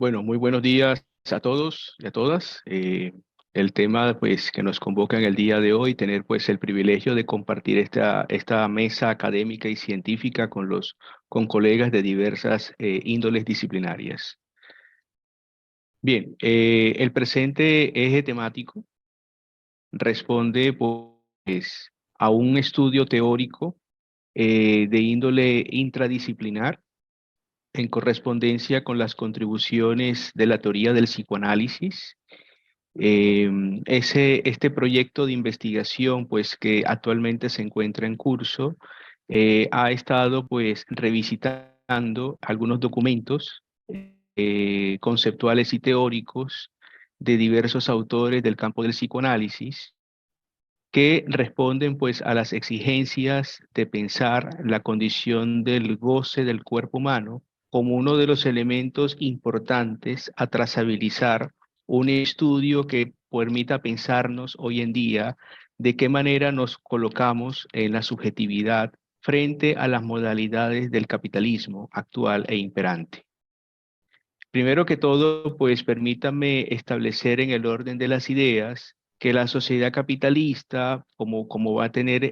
Bueno, muy buenos días a todos y a todas. El tema pues que nos convoca en el día de hoy, tener pues el privilegio de compartir esta mesa académica y científica con colegas de diversas índoles disciplinarias. Bien, el presente eje temático responde pues a un estudio teórico de índole intradisciplinar en correspondencia con las contribuciones de la teoría del psicoanálisis. Este proyecto de investigación, pues que actualmente se encuentra en curso, ha estado pues revisitando algunos documentos conceptuales y teóricos de diversos autores del campo del psicoanálisis que responden pues a las exigencias de pensar la condición del goce del cuerpo humano como uno de los elementos importantes a trazabilizar un estudio que permita pensarnos hoy en día de qué manera nos colocamos en la subjetividad frente a las modalidades del capitalismo actual e imperante. Primero que todo, pues permítanme establecer en el orden de las ideas que la sociedad capitalista, como va a tener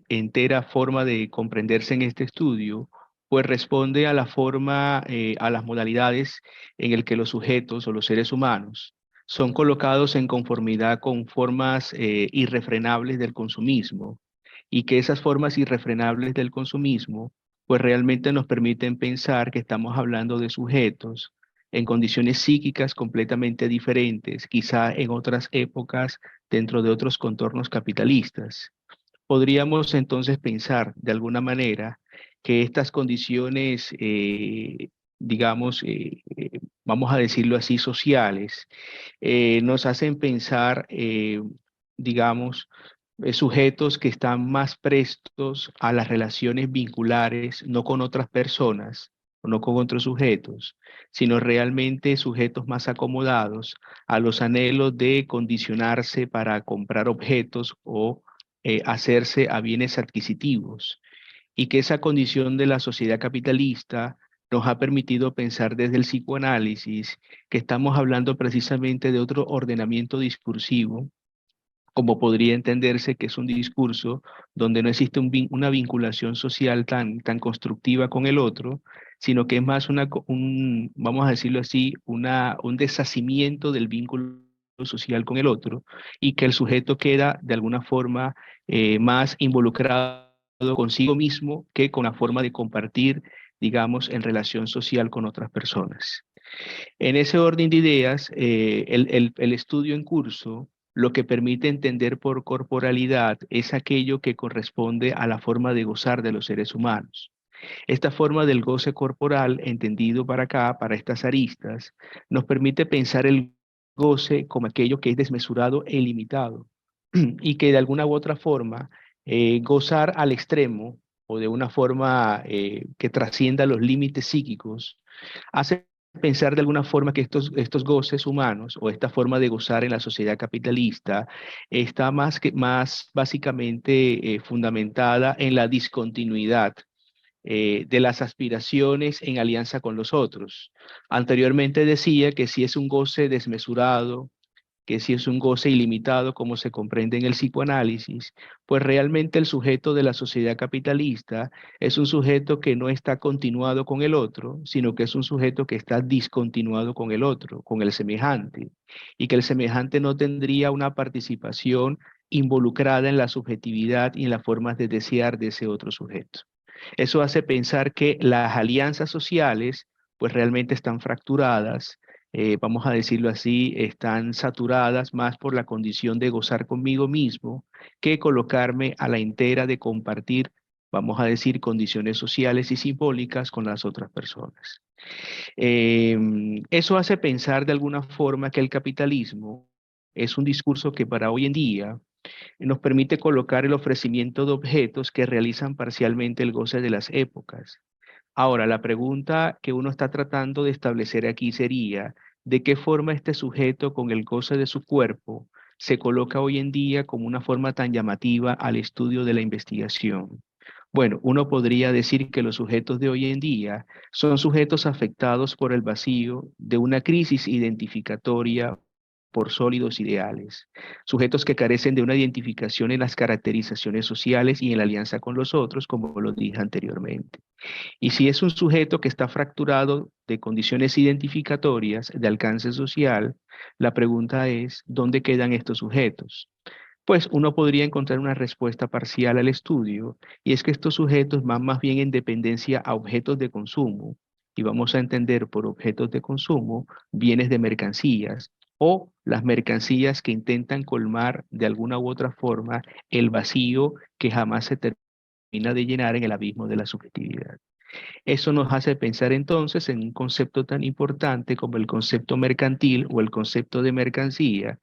entera forma de comprenderse en este estudio, pues responde a la forma, a las modalidades en el que los sujetos o los seres humanos son colocados en conformidad con formas irrefrenables del consumismo y que esas formas irrefrenables del consumismo pues realmente nos permiten pensar que estamos hablando de sujetos en condiciones psíquicas completamente diferentes, quizá en otras épocas dentro de otros contornos capitalistas. Podríamos entonces pensar de alguna manera que estas condiciones, digamos, vamos a decirlo así, sociales, nos hacen pensar, digamos, sujetos que están más prestos a las relaciones vinculares, no con otras personas, o no con otros sujetos, sino realmente sujetos más acomodados a los anhelos de condicionarse para comprar objetos o hacerse a bienes adquisitivos. Y que esa condición de la sociedad capitalista nos ha permitido pensar desde el psicoanálisis que estamos hablando precisamente de otro ordenamiento discursivo, como podría entenderse que es un discurso donde no existe una vinculación social tan constructiva con el otro, sino que es más vamos a decirlo así, un deshacimiento del vínculo social con el otro y que el sujeto queda de alguna forma más involucrado consigo mismo que con la forma de compartir, digamos, en relación social con otras personas. En ese orden de ideas, el estudio en curso lo que permite entender por corporalidad es aquello que corresponde a la forma de gozar de los seres humanos. Esta forma del goce corporal, entendido para acá, para estas aristas, nos permite pensar el goce como aquello que es desmesurado e ilimitado y que de alguna u otra forma gozar al extremo o de una forma que trascienda los límites psíquicos hace pensar de alguna forma que estos goces humanos o esta forma de gozar en la sociedad capitalista está más básicamente fundamentada en la discontinuidad de las aspiraciones en alianza con los otros. Anteriormente decía que si es un goce desmesurado, que si es un goce ilimitado, como se comprende en el psicoanálisis, pues realmente el sujeto de la sociedad capitalista es un sujeto que no está continuado con el otro, sino que es un sujeto que está discontinuado con el otro, con el semejante, y que el semejante no tendría una participación involucrada en la subjetividad y en las formas de desear de ese otro sujeto. Eso hace pensar que las alianzas sociales pues realmente están fracturadas, vamos a decirlo así, están saturadas más por la condición de gozar conmigo mismo que colocarme a la entera de compartir, vamos a decir, condiciones sociales y simbólicas con las otras personas. Eso hace pensar de alguna forma que el capitalismo es un discurso que para hoy en día nos permite colocar el ofrecimiento de objetos que realizan parcialmente el goce de las épocas. Ahora, la pregunta que uno está tratando de establecer aquí sería, ¿de qué forma este sujeto con el goce de su cuerpo se coloca hoy en día como una forma tan llamativa al estudio de la investigación? Bueno, uno podría decir que los sujetos de hoy en día son sujetos afectados por el vacío de una crisis identificatoria por sólidos ideales, sujetos que carecen de una identificación en las caracterizaciones sociales y en la alianza con los otros, como lo dije anteriormente. Y si es un sujeto que está fracturado de condiciones identificatorias de alcance social, la pregunta es, ¿dónde quedan estos sujetos? Pues uno podría encontrar una respuesta parcial al estudio, y es que estos sujetos van más bien en dependencia a objetos de consumo, y vamos a entender por objetos de consumo bienes de mercancías o las mercancías que intentan colmar de alguna u otra forma el vacío que jamás se termina de llenar en el abismo de la subjetividad. Eso nos hace pensar entonces en un concepto tan importante como el concepto mercantil o el concepto de mercancía,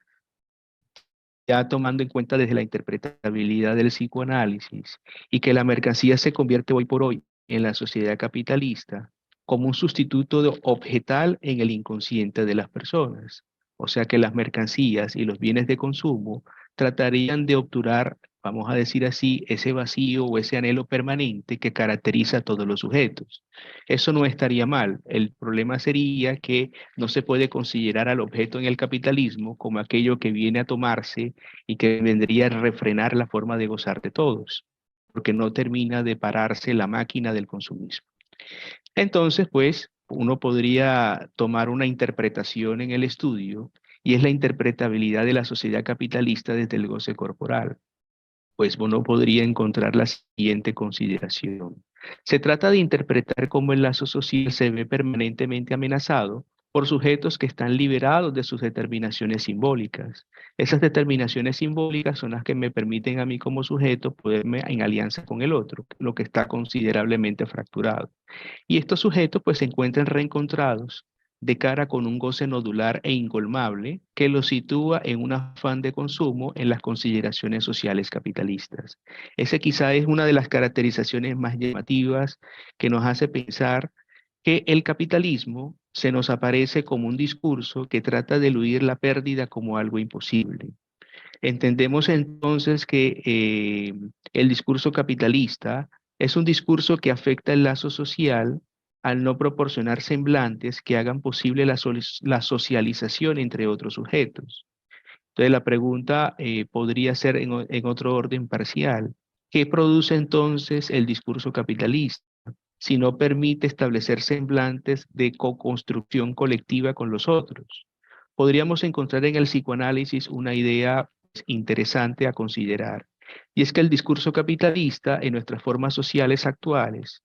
ya tomando en cuenta desde la interpretabilidad del psicoanálisis, y que la mercancía se convierte hoy por hoy en la sociedad capitalista como un sustituto objetal en el inconsciente de las personas. O sea que las mercancías y los bienes de consumo tratarían de obturar, vamos a decir así, ese vacío o ese anhelo permanente que caracteriza a todos los sujetos. Eso no estaría mal. El problema sería que no se puede considerar al objeto en el capitalismo como aquello que viene a tomarse y que vendría a refrenar la forma de gozar de todos, porque no termina de pararse la máquina del consumismo. Entonces, pues, uno podría tomar una interpretación en el estudio, y es la interpretabilidad de la sociedad capitalista desde el goce corporal. Pues uno podría encontrar la siguiente consideración. Se trata de interpretar cómo el lazo social se ve permanentemente amenazado por sujetos que están liberados de sus determinaciones simbólicas. Esas determinaciones simbólicas son las que me permiten a mí como sujeto poderme en alianza con el otro, lo que está considerablemente fracturado. Y estos sujetos pues se encuentran reencontrados de cara con un goce nodular e incolmable que los sitúa en un afán de consumo en las consideraciones sociales capitalistas. Ese quizá es una de las caracterizaciones más llamativas que nos hace pensar que el capitalismo se nos aparece como un discurso que trata de eludir la pérdida como algo imposible. Entendemos entonces que el discurso capitalista es un discurso que afecta el lazo social al no proporcionar semblantes que hagan posible la socialización entre otros sujetos. Entonces la pregunta podría ser en otro orden parcial. ¿Qué produce entonces el discurso capitalista si no permite establecer semblantes de co-construcción colectiva con los otros? Podríamos encontrar en el psicoanálisis una idea interesante a considerar, y es que el discurso capitalista en nuestras formas sociales actuales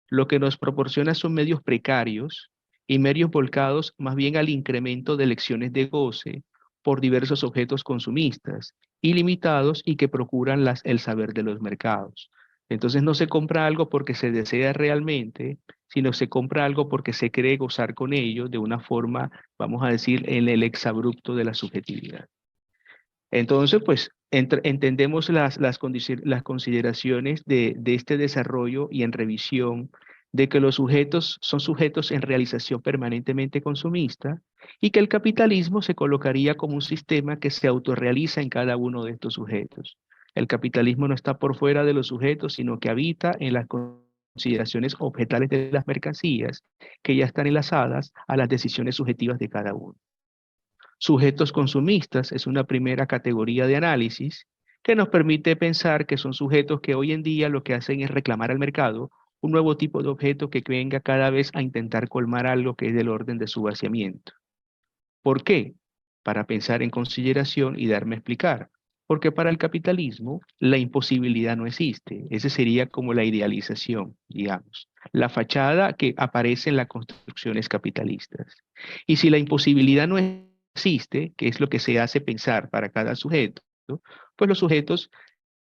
lo que nos proporciona son medios precarios y medios volcados más bien al incremento de elecciones de goce por diversos objetos consumistas ilimitados y que procuran el saber de los mercados. Entonces no se compra algo porque se desea realmente, sino se compra algo porque se cree gozar con ello de una forma, vamos a decir, en el exabrupto de la subjetividad. Entonces, pues entendemos las consideraciones de este desarrollo y en revisión de que los sujetos son sujetos en realización permanentemente consumista, y que el capitalismo se colocaría como un sistema que se autorrealiza en cada uno de estos sujetos. El capitalismo no está por fuera de los sujetos, sino que habita en las consideraciones objetales de las mercancías que ya están enlazadas a las decisiones subjetivas de cada uno. Sujetos consumistas es una primera categoría de análisis que nos permite pensar que son sujetos que hoy en día lo que hacen es reclamar al mercado un nuevo tipo de objeto que venga cada vez a intentar colmar algo que es del orden de su vaciamiento. ¿Por qué? Para pensar en consideración y darme a explicar. Porque para el capitalismo la imposibilidad no existe. Ese sería como la idealización, digamos, la fachada que aparece en las construcciones capitalistas. Y si la imposibilidad no existe, que es lo que se hace pensar para cada sujeto, ¿no? Pues los sujetos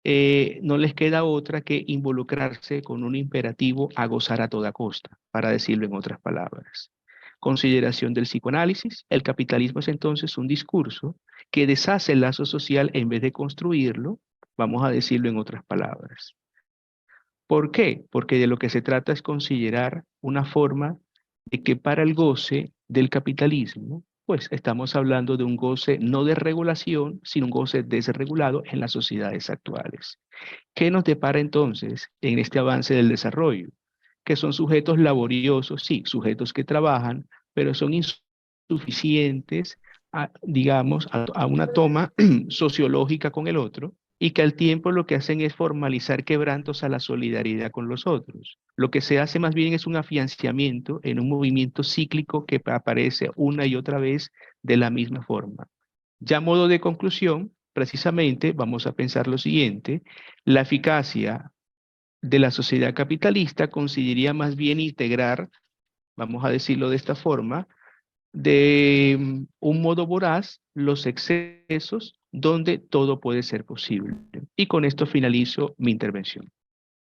no les queda otra que involucrarse con un imperativo a gozar a toda costa, para decirlo en otras palabras. Consideración del psicoanálisis: el capitalismo es entonces un discurso que deshace el lazo social en vez de construirlo, vamos a decirlo en otras palabras. ¿Por qué? Porque de lo que se trata es considerar una forma de que para el goce del capitalismo, pues estamos hablando de un goce no de regulación, sino un goce desregulado en las sociedades actuales. ¿Qué nos depara entonces en este avance del desarrollo? Que son sujetos laboriosos, sí, sujetos que trabajan, pero son insuficientes, digamos, a una toma sociológica con el otro, y que al tiempo lo que hacen es formalizar quebrantos a la solidaridad con los otros. Lo que se hace más bien es un afianzamiento en un movimiento cíclico que aparece una y otra vez de la misma forma. Ya a modo de conclusión, precisamente vamos a pensar lo siguiente: la eficacia de la sociedad capitalista consideraría más bien integrar, vamos a decirlo de esta forma, de un modo voraz los excesos donde todo puede ser posible. Y con esto finalizo mi intervención.